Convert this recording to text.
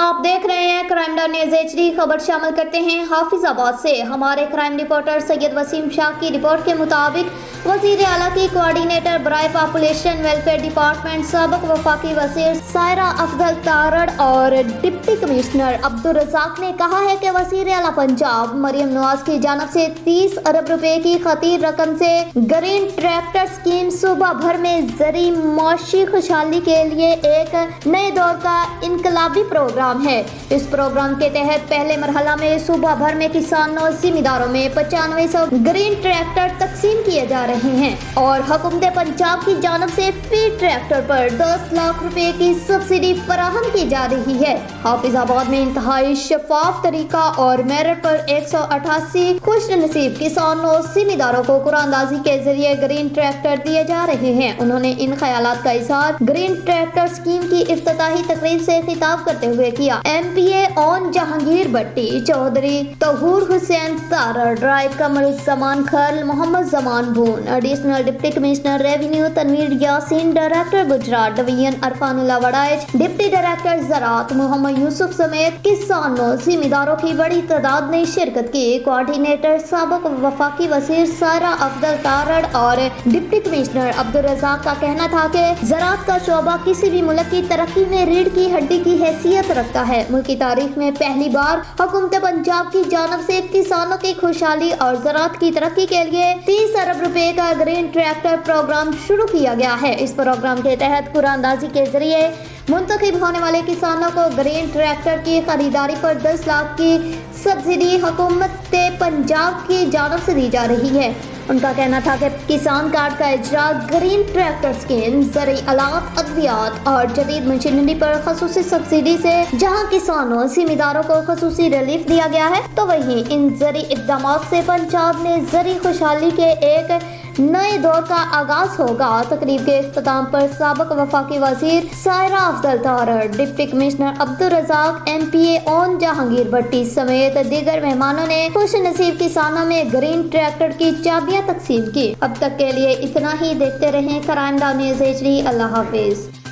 آپ دیکھ رہے ہیں کرائم ڈان نیوز HD۔ خبر شامل کرتے ہیں حافظ آباد سے۔ ہمارے کرائم رپورٹر سید وسیم شاہ کی رپورٹ کے مطابق وزیر اعلیٰ کی کوآرڈینیٹر برائے پاپولیشن ویلفیئر ڈپارٹمنٹ سابق وفاقی وزیر سائرہ افضل تارڑ اور ڈپٹی کمشنر عبدالرزاق نے کہا ہے کہ وزیر اعلیٰ پنجاب مریم نواز کی جانب سے 30 ارب روپے کی خطیر رقم سے گرین ٹریکٹر اسکیم صوبہ بھر میں زرعی معاشی خوشحالی کے لیے ایک نئے دور کا انقلابی پروگرام ہے۔ اس پروگرام کے تحت پہلے مرحلہ میں صوبہ بھر میں کسانوں اور ذمہ داروں میں 9500 گرین ٹریکٹر تقسیم کیے جا رہے ہیں اور حکومت پنجاب کی جانب سے فی ٹریکٹر پر 10 لاکھ روپے کی سبسڈی فراہم کی جا رہی ہے۔ حافظ آباد میں انتہائی شفاف طریقہ اور میرٹ پر 188 خوش نصیب کسانوں اور ذمہ داروں کو قرعہ اندازی کے ذریعے گرین ٹریکٹر دیے جا رہے ہیں۔ انہوں نے ان خیالات کا اظہار گرین ٹریکٹر اسکیم کی افتتاحی تقریب سے خطاب کرتے ہوئے کیا۔ MPA اون جہانگیر بٹی، چودھری طہور حسین تارڑ، رائے Qamar Zaman Kharal, Muhammad Zaman Bon, additional deputy commissioner revenue Tanveer Yasin, director Gujrat division Irfan Ullah Warraich, deputy director زراعت محمد یوسف سمیت کسانوں ذمہ داروں کی بڑی تعداد نے شرکت کی۔ کوآرڈینیٹر سابق وفاقی وزیر سائرہ افضل تارڑ اور ڈپٹی کمشنر عبدالرزاق کا کہنا تھا کہ زراعت کا شعبہ کسی بھی ملک کی ترقی میں ریڑھ کی ہڈی کی حیثیت رکھتا ہے۔ ملک کی تاریخ میں پہلی بار حکومت پنجاب کی جانب سے کسانوں کی خوشحالی اور زراعت کی ترقی کے لیے 30 ارب روپے کا گرین ٹریکٹر پروگرام شروع کیا گیا ہے۔ اس پروگرام کے تحت قرعہ اندازی کے ذریعے منتخب ہونے والے کسانوں کو گرین ٹریکٹر کی خریداری پر 10 لاکھ کی سبسڈی حکومت پنجاب کی جانب سے دی جا رہی ہے۔ ان کا کہنا تھا کہ کسان کارڈ کا اجرا، گرین ٹریکٹر اسکیم، زرعی آلات، ادویات اور جدید مشینری پر خصوصی سبسڈی سے جہاں کسانوں ذمہ داروں کو خصوصی ریلیف دیا گیا ہے، تو وہیں ان زرعی اقدامات سے پنجاب میں زرعی خوشحالی کے ایک نئے دور کا آغاز ہوگا۔ تقریب کے اختتام پر سابق وفاقی وزیر Saira Afzal Tarar, deputy commissioner Abdul Razzaq, MPA Aun Jahangir بٹی سمیت دیگر مہمانوں نے خوش نصیب کسانوں میں گرین ٹریکٹر کی چابیاں تقسیم کی۔ اب تک کے لیے اتنا ہی۔ دیکھتے رہیں کرائم ڈان نیوز HD۔ اللہ حافظ۔